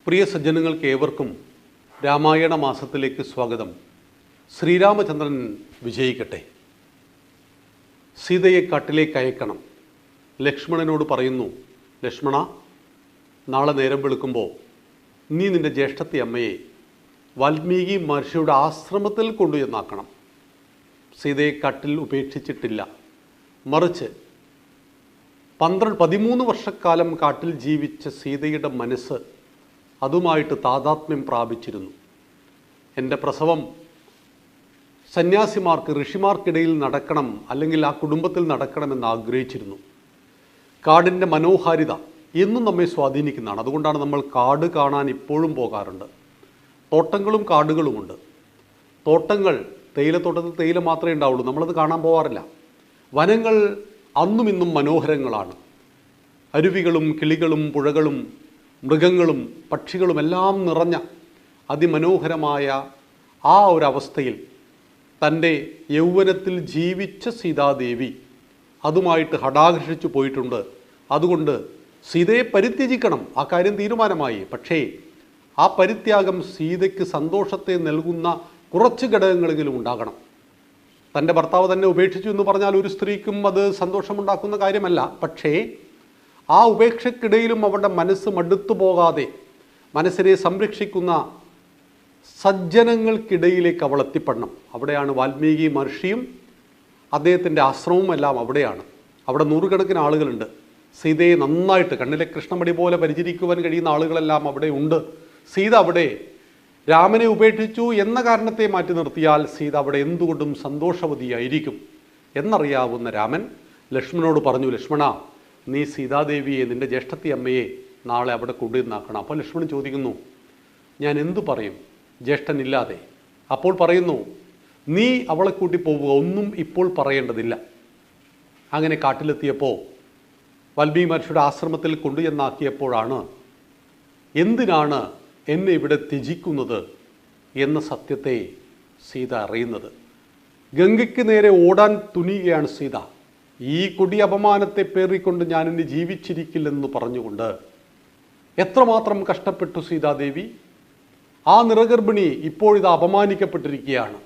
പ്രിയ സജ്ജനങ്ങൾക്ക് ഏവർക്കും രാമായണ മാസത്തിലേക്ക് സ്വാഗതം. ശ്രീരാമചന്ദ്രൻ വിജയിക്കട്ടെ. സീതയെ കാട്ടിലേക്ക് അയക്കണം. ലക്ഷ്മണനോട് പറയുന്നു, ലക്ഷ്മണ, നാളെ നേരം വെളുക്കുമ്പോൾ നീ നിൻ്റെ ജ്യേഷ്ഠത്തി അമ്മയെ വാൽമീകി മഹർഷിയുടെ ആശ്രമത്തിൽ കൊണ്ടുചെന്നാക്കണം. സീതയെ കാട്ടിൽ ഉപേക്ഷിച്ചിട്ടില്ല. മറിച്ച് 13 വർഷക്കാലം കാട്ടിൽ ജീവിച്ച സീതയുടെ മനസ്സ് അതുമായിട്ട് താതാത്മ്യം പ്രാപിച്ചിരുന്നു. എൻ്റെ പ്രസവം സന്യാസിമാർക്ക്, ഋഷിമാർക്കിടയിൽ നടക്കണം, അല്ലെങ്കിൽ ആ കുടുംബത്തിൽ നടക്കണമെന്ന് ആഗ്രഹിച്ചിരുന്നു. കാടിൻ്റെ മനോഹാരിത എന്നും നമ്മെ സ്വാധീനിക്കുന്നതാണ്. അതുകൊണ്ടാണ് നമ്മൾ കാട് കാണാൻ ഇപ്പോഴും പോകാറുണ്ട്. തോട്ടങ്ങളും കാടുകളുമുണ്ട്. തോട്ടങ്ങൾ, തേയിലത്തോട്ടത്തിൽ തേയില മാത്രമേ ഉണ്ടാവുള്ളൂ, നമ്മളത് കാണാൻ പോകാറില്ല. വനങ്ങൾ അന്നും ഇന്നും മനോഹരങ്ങളാണ്. അരുവികളും കിളികളും പുഴകളും മൃഗങ്ങളും പക്ഷികളും എല്ലാം നിറഞ്ഞ അതിമനോഹരമായ ആ ഒരവസ്ഥയിൽ തൻ്റെ യൗവനത്തിൽ ജീവിച്ച സീതാദേവി അതുമായിട്ട് ഹഠാകർഷിച്ചു പോയിട്ടുണ്ട്. അതുകൊണ്ട് സീതയെ പരിത്യജിക്കണം, ആ കാര്യം തീരുമാനമായി. പക്ഷേ ആ പരിത്യാഗം സീതയ്ക്ക് സന്തോഷത്തെ നൽകുന്ന കുറച്ച് ഘടകങ്ങളെങ്കിലും ഉണ്ടാകണം. തൻ്റെ ഭർത്താവ് തന്നെ ഉപേക്ഷിച്ചു എന്ന് പറഞ്ഞാൽ ഒരു സ്ത്രീക്കും അത് സന്തോഷമുണ്ടാക്കുന്ന കാര്യമല്ല. പക്ഷേ ആ ഉപേക്ഷയ്ക്കിടയിലും അവളുടെ മനസ്സ് മടുത്തു പോകാതെ മനസ്സിനെ സംരക്ഷിക്കുന്ന സജ്ജനങ്ങൾക്കിടയിലേക്ക് അവൾ എത്തിപ്പെടണം. അവിടെയാണ് വാൽമീകി മഹർഷിയും അദ്ദേഹത്തിൻ്റെ ആശ്രമവും എല്ലാം അവിടെയാണ്. അവിടെ നൂറുകണക്കിന് ആളുകളുണ്ട്. സീതയെ നന്നായിട്ട് കണ്ണിലെ കൃഷ്ണമണി പോലെ പരിചരിക്കുവാൻ കഴിയുന്ന ആളുകളെല്ലാം അവിടെ ഉണ്ട്. സീത അവിടെ രാമനെ ഉപേക്ഷിച്ചു എന്ന കാരണത്തെ മാറ്റി നിർത്തിയാൽ സീത അവിടെ എന്തുകൊണ്ടും സന്തോഷവതിയായിരിക്കും എന്നറിയാവുന്ന രാമൻ ലക്ഷ്മണനോട് പറഞ്ഞു, ലക്ഷ്മണ, നീ സീതാദേവിയെ, നിൻ്റെ ജ്യേഷ്ഠത്തി അമ്മയെ നാളെ അവിടെ കൊണ്ടുവന്നാക്കണം. അപ്പോൾ ലക്ഷ്മണൻ ചോദിക്കുന്നു, ഞാൻ എന്തു പറയും ജ്യേഷ്ഠനില്ലാതെ? അപ്പോൾ പറയുന്നു, നീ അവളെ കൂട്ടി പോവുക, ഒന്നും ഇപ്പോൾ പറയേണ്ടതില്ല. അങ്ങനെ കാട്ടിലെത്തിയപ്പോൾ വാൽമീകി മഹർഷിയുടെ ആശ്രമത്തിൽ കൊണ്ടുചെന്നാക്കിയപ്പോഴാണ് എന്തിനാണ് എന്നെ ഇവിടെ ത്യജിക്കുന്നത് എന്ന സത്യത്തെ സീത അറിയുന്നത്. ഗംഗയ്ക്ക് നേരെ ഓടാൻ തുനിയുകയാണ് സീത. ഈ കൊടിയ അപമാനത്തെ പേറിക്കൊണ്ട് ഞാൻ ഇനി ജീവിച്ചിരിക്കില്ലെന്ന് പറഞ്ഞുകൊണ്ട് എത്രമാത്രം കഷ്ടപ്പെട്ടു സീതാദേവി. ആ നിറഗർഭിണി ഇപ്പോഴിത് അപമാനിക്കപ്പെട്ടിരിക്കുകയാണ്.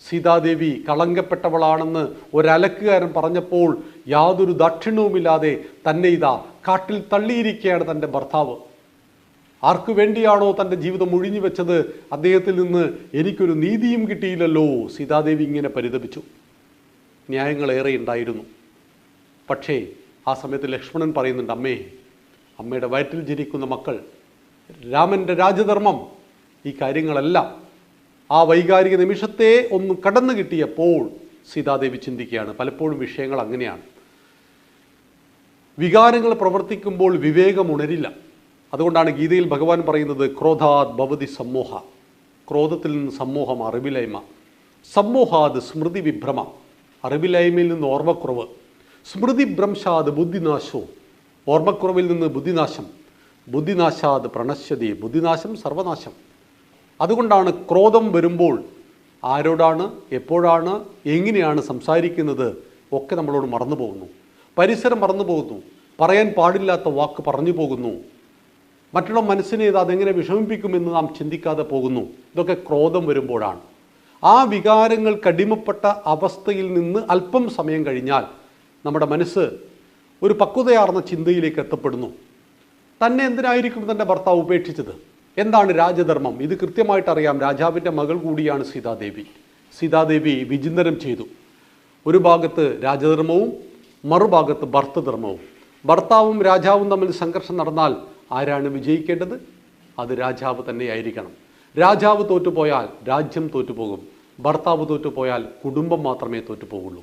സീതാദേവി കളങ്കപ്പെട്ടവളാണെന്ന് ഒരലക്കുകാരൻ പറഞ്ഞപ്പോൾ യാതൊരു ദാക്ഷിണ്യവുമില്ലാതെ തന്നെ ഇതാ കാട്ടിൽ തള്ളിയിരിക്കുകയാണ് തൻ്റെ ഭർത്താവ്. ആർക്കു വേണ്ടിയാണോ തൻ്റെ ജീവിതം ഒഴിഞ്ഞു വെച്ചത്, അദ്ദേഹത്തിൽ നിന്ന് എനിക്കൊരു നീതിയും കിട്ടിയില്ലല്ലോ. സീതാദേവി ഇങ്ങനെ പരിതപിച്ചു. ന്യായങ്ങളേറെ ഉണ്ടായിരുന്നു. പക്ഷേ ആ സമയത്ത് ലക്ഷ്മണൻ പറയുന്നുണ്ട്, അമ്മയുടെ വയറ്റിൽ ജനിക്കുന്ന മക്കൾ, രാമൻ്റെ രാജധർമ്മം, ഈ കാര്യങ്ങളെല്ലാം ആ വൈകാരിക നിമിഷത്തെ ഒന്ന് കടന്നു കിട്ടിയപ്പോൾ സീതാദേവി ചിന്തിക്കുകയാണ്. പലപ്പോഴും വിഷയങ്ങൾ അങ്ങനെയാണ്. വികാരങ്ങൾ പ്രവർത്തിക്കുമ്പോൾ വിവേകം ഉണരില്ല. അതുകൊണ്ടാണ് ഗീതയിൽ ഭഗവാൻ പറയുന്നത്, ക്രോധാത് ഭവതി സമ്മോഹ. ക്രോധത്തിൽ നിന്ന് സമ്മോഹം, അറിവില്ലായ്മ. സമ്മോഹാത് സ്മൃതി വിഭ്രമ, അറിവില്ലായ്മയിൽ നിന്ന് ഓർമ്മക്കുറവ്. സ്മൃതിഭ്രംശാത് ബുദ്ധിനാശോ, ഓർമ്മക്കുറവിൽ നിന്ന് ബുദ്ധിനാശം. ബുദ്ധിനാശാത് പ്രണശ്യതി, ബുദ്ധിനാശം സർവനാശം. അതുകൊണ്ടാണ് ക്രോധം വരുമ്പോൾ ആരോടാണ്, എപ്പോഴാണ്, എങ്ങനെയാണ് സംസാരിക്കുന്നത് ഒക്കെ നമ്മളോട് മറന്നു പോകുന്നു. പരിസരം മറന്നു പോകുന്നു. പറയാൻ പാടില്ലാത്ത വാക്ക് പറഞ്ഞു പോകുന്നു. മറ്റുള്ള മനസ്സിനെ അതെങ്ങനെ വിഷമിപ്പിക്കുമെന്ന് നാം ചിന്തിക്കാതെ പോകുന്നു. ഇതൊക്കെ ക്രോധം വരുമ്പോഴാണ്. ആ വികാരങ്ങൾക്ക് അടിമപ്പെട്ട അവസ്ഥയിൽ നിന്ന് അല്പം സമയം കഴിഞ്ഞാൽ നമ്മുടെ മനസ്സ് ഒരു പക്വതയാർന്ന ചിന്തയിലേക്ക് എത്തപ്പെടുന്നു. തന്നെ എന്തിനായിരിക്കും തൻ്റെ ഭർത്താവ് ഉപേക്ഷിച്ചത്? എന്താണ് രാജധർമ്മം? ഇത് കൃത്യമായിട്ട് അറിയാം. രാജാവിൻ്റെ മകൾ കൂടിയാണ് സീതാദേവി. സീതാദേവി വിചിന്തനം ചെയ്തു. ഒരു ഭാഗത്ത് രാജധർമ്മവും മറുഭാഗത്ത് ഭർത്തൃധർമ്മവും. ഭർത്താവും രാജാവും തമ്മിൽ സംഘർഷം നടന്നാൽ ആരാണ് വിജയിക്കേണ്ടത്? അത് രാജാവ് തന്നെയായിരിക്കണം. രാജാവ് തോറ്റുപോയാൽ രാജ്യം തോറ്റുപോകും. ഭർത്താവ് തോറ്റുപോയാൽ കുടുംബം മാത്രമേ തോറ്റുപോകുള്ളൂ.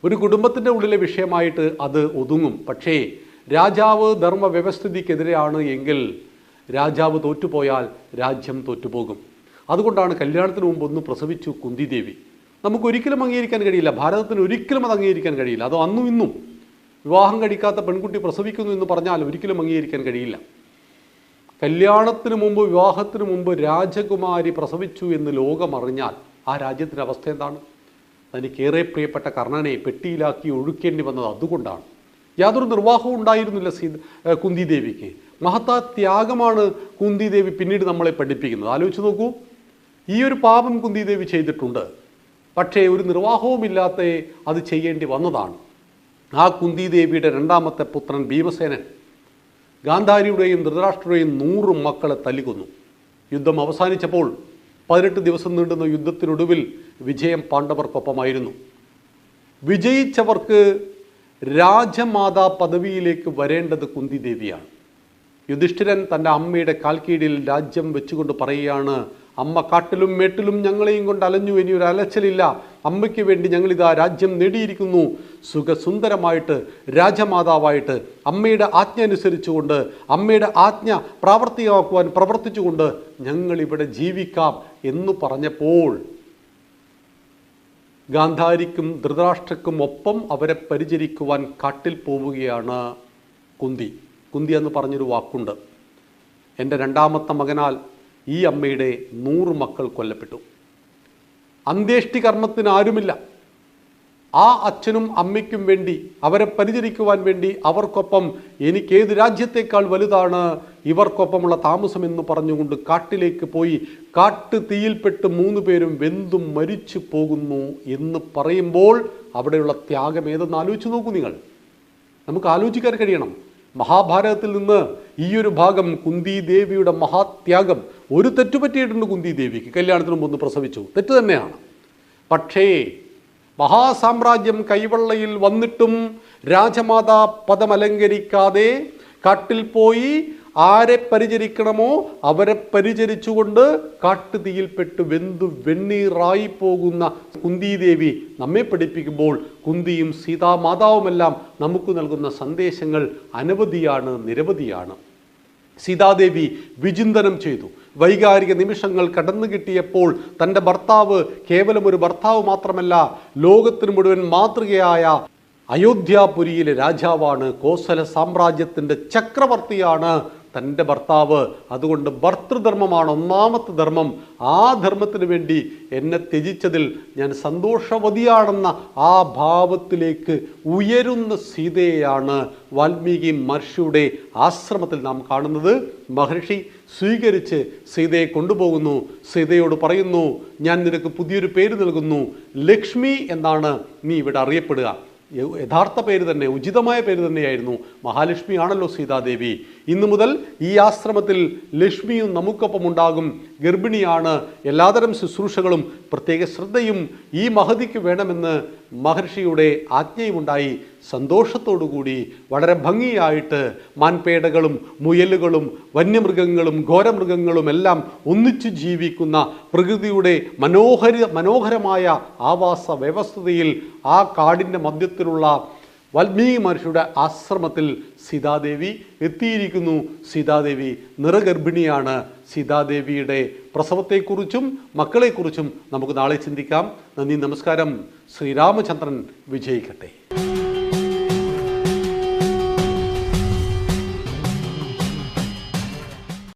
ഒരു കുടുംബത്തിൻ്റെ ഉള്ളിലെ വിഷയമായിട്ട് അത് ഒതുങ്ങും. പക്ഷേ രാജാവ് ധർമ്മ വ്യവസ്ഥിതിക്കെതിരെയാണ് എങ്കിൽ രാജാവ് തോറ്റുപോയാൽ രാജ്യം തോറ്റുപോകും. അതുകൊണ്ടാണ് കല്യാണത്തിന് മുമ്പ് ഒന്ന് പ്രസവിച്ചു കുന്തിദേവി. നമുക്കൊരിക്കലും അംഗീകരിക്കാൻ കഴിയില്ല. ഭാരതത്തിന് ഒരിക്കലും അത് അംഗീകരിക്കാൻ കഴിയില്ല. അത് അന്നും ഇന്നും വിവാഹം കഴിക്കാത്ത പെൺകുട്ടി പ്രസവിക്കുന്നു എന്ന് പറഞ്ഞാൽ ഒരിക്കലും അംഗീകരിക്കാൻ കഴിയില്ല. കല്യാണത്തിന് മുമ്പ്, വിവാഹത്തിന് മുമ്പ് രാജകുമാരി പ്രസവിച്ചു എന്ന് ലോകമറിഞ്ഞാൽ ആ രാജ്യത്തിൻ്റെ അവസ്ഥ എന്താണ്? തനിക്കേറെ പ്രിയപ്പെട്ട കർണനെ പെട്ടിയിലാക്കി ഒഴുക്കേണ്ടി വന്നത് അതുകൊണ്ടാണ്. യാതൊരു നിർവാഹവും ഉണ്ടായിരുന്നില്ല കുന്തി ദേവിക്ക്. മഹത്താ ത്യാഗമാണ് കുന്തി ദേവി പിന്നീട് നമ്മളെ പഠിപ്പിക്കുന്നത്. ആലോചിച്ച് നോക്കൂ, ഈ ഒരു പാപം കുന്തി ദേവി ചെയ്തിട്ടുണ്ട്, പക്ഷേ ഒരു നിർവാഹവുമില്ലാത്ത അത് ചെയ്യേണ്ടി വന്നതാണ്. ആ കുന്തി ദേവിയുടെ രണ്ടാമത്തെ പുത്രൻ ഭീമസേനൻ ഗാന്ധാരിയുടെയും ധൃതരാഷ്ട്രയുടെയും 100 മക്കളെ തല്ലിക്കൊന്നു. യുദ്ധം അവസാനിച്ചപ്പോൾ 18 ദിവസം നീണ്ടുന്ന യുദ്ധത്തിനൊടുവിൽ വിജയം പാണ്ഡവർക്കൊപ്പമായിരുന്നു. വിജയിച്ചവർക്ക് രാജമാതാ പദവിയിലേക്ക് വരേണ്ടത് കുന്തി ദേവിയാണ്. യുധിഷ്ഠിരൻ തൻ്റെ അമ്മയുടെ കാൽക്കീഴിൽ രാജ്യം വെച്ചുകൊണ്ട് പറയുകയാണ്, അമ്മ കാട്ടിലും മേട്ടിലും ഞങ്ങളെയും കൊണ്ട് അലഞ്ഞു, ഇനി ഒരു അലച്ചിലില്ല, അമ്മയ്ക്ക് വേണ്ടി ഞങ്ങളിതാ രാജ്യം നേടിയിരിക്കുന്നു. സുഖസുന്ദരമായിട്ട് രാജമാതാവായിട്ട് അമ്മയുടെ ആജ്ഞ അനുസരിച്ചുകൊണ്ട്, അമ്മയുടെ ആജ്ഞ പ്രാവർത്തികമാക്കുവാൻ പ്രവർത്തിച്ചുകൊണ്ട് ഞങ്ങളിവിടെ ജീവിക്കാം എന്ന് പറഞ്ഞപ്പോൾ ഗാന്ധാരിക്കും ധൃതരാഷ്ട്രക്കും ഒപ്പം അവരെ പരിചരിക്കുവാൻ കാട്ടിൽ പോവുകയാണ് കുന്തി. കുന്തി എന്ന് പറഞ്ഞൊരു വാക്കുണ്ട്. എൻ്റെ രണ്ടാമത്തെ മകനാൽ ഈ അമ്മയുടെ 100 മക്കൾ കൊല്ലപ്പെട്ടു. അന്ത്യേഷ്ടി കർമ്മത്തിന് ആരുമില്ല. ആ അച്ഛനും അമ്മയ്ക്കും വേണ്ടി, അവരെ പരിചരിക്കുവാൻ വേണ്ടി, അവർക്കൊപ്പം എനിക്കേത് രാജ്യത്തേക്കാൾ വലുതാണ് ഇവർക്കൊപ്പമുള്ള താമസം എന്ന് പറഞ്ഞുകൊണ്ട് കാട്ടിലേക്ക് പോയി കാട്ടു തീയിൽപ്പെട്ട് 3 പേരും വെന്തും മരിച്ചു പോകുന്നു എന്ന് പറയുമ്പോൾ അവിടെയുള്ള ത്യാഗം ഏതെന്ന് ആലോചിച്ച് നോക്കൂ നിങ്ങൾ. നമുക്ക് ആലോചിക്കാൻ കഴിയണം. മഹാഭാരതത്തിൽ നിന്ന് ഈ ഒരു ഭാഗം കുന്തി ദേവിയുടെ മഹാത്യാഗം. ഒരു തെറ്റുപറ്റിയിട്ടുണ്ട് കുന്തി ദേവിക്ക്, കല്യാണത്തിന് മുമ്പ് പ്രസവിച്ചു, തെറ്റ് തന്നെയാണ്. പക്ഷേ മഹാസാമ്രാജ്യം കൈവെള്ളയിൽ വന്നിട്ടും രാജമാതാ പദമലങ്കരിക്കാതെ കാട്ടിൽ പോയി ആരെ പരിചരിക്കണമോ അവരെ പരിചരിച്ചുകൊണ്ട് കാട്ടുതീയിൽപ്പെട്ട് വെന്തു വെണ്ണീറായി പോകുന്ന കുന്തിദേവി നമ്മെ പഠിപ്പിക്കുമ്പോൾ കുന്തിയും സീതാമാതാവുമെല്ലാം നമുക്ക് നൽകുന്ന സന്ദേശങ്ങൾ അനവധിയാണ്, നിരവധിയാണ്. സീതാദേവി വിചിന്തനം ചെയ്തു. വൈകാരിക നിമിഷങ്ങൾ കടന്നു കിട്ടിയപ്പോൾ തൻ്റെ ഭർത്താവ് കേവലം ഒരു ഭർത്താവ് മാത്രമല്ല, ലോകത്തിന് മുഴുവൻ മാതൃകയായ അയോധ്യാപുരിയിലെ രാജാവാണ്, കോസല സാമ്രാജ്യത്തിൻ്റെ ചക്രവർത്തിയാണ് തൻ്റെ ഭർത്താവ്. അതുകൊണ്ട് ഭർത്തൃധർമ്മമാണ് ഒന്നാമത്തെ ധർമ്മം. ആ ധർമ്മത്തിന് വേണ്ടി എന്നെ ത്യജിച്ചതിൽ ഞാൻ സന്തോഷവതിയാണെന്ന ആ ഭാവത്തിലേക്ക് ഉയരുന്ന സീതയെയാണ് വാൽമീകി മഹർഷിയുടെ ആശ്രമത്തിൽ നാം കാണുന്നത്. മഹർഷി സ്വീകരിച്ച് സീതയെ കൊണ്ടുപോകുന്നു. സീതയോട് പറയുന്നു, ഞാൻ നിനക്ക് പുതിയൊരു പേര് നൽകുന്നു, ലക്ഷ്മി എന്നാണ് നീ ഇവിടെ അറിയപ്പെടുക. യഥാർത്ഥ പേര് തന്നെ, ഉചിതമായ പേര് തന്നെയായിരുന്നു. മഹാലക്ഷ്മിയാണല്ലോ സീതാദേവി. ഇന്നു മുതൽ ഈ ആശ്രമത്തിൽ ലക്ഷ്മിയും നമുക്കൊപ്പം ഉണ്ടാകും. ഗർഭിണിയാണ്. എല്ലാതരം ശുശ്രൂഷകളും പ്രത്യേക ശ്രദ്ധയും ഈ മഹതിക്ക് വേണമെന്ന് മഹർഷിയുടെ ആജ്ഞയുമുണ്ടായി. സന്തോഷത്തോടുകൂടി വളരെ ഭംഗിയായിട്ട് മാൻപേടകളും മുയലുകളും വന്യമൃഗങ്ങളും ഘോരമൃഗങ്ങളും എല്ലാം ഒന്നിച്ചു ജീവിക്കുന്ന പ്രകൃതിയുടെ മനോഹരമായ ആവാസ വ്യവസ്ഥതയിൽ ആ കാടിൻ്റെ മധ്യത്തിലുള്ള വാൽമീകി മഹർഷിയുടെ ആശ്രമത്തിൽ സീതാദേവി എത്തിയിരിക്കുന്നു. സീതാദേവി നിറഗർഭിണിയാണ്. സീതാദേവിയുടെ പ്രസവത്തെക്കുറിച്ചും മക്കളെക്കുറിച്ചും നമുക്ക് നാളെ ചിന്തിക്കാം. നന്ദി, നമസ്കാരം. ശ്രീരാമചന്ദ്രൻ വിജയിക്കട്ടെ.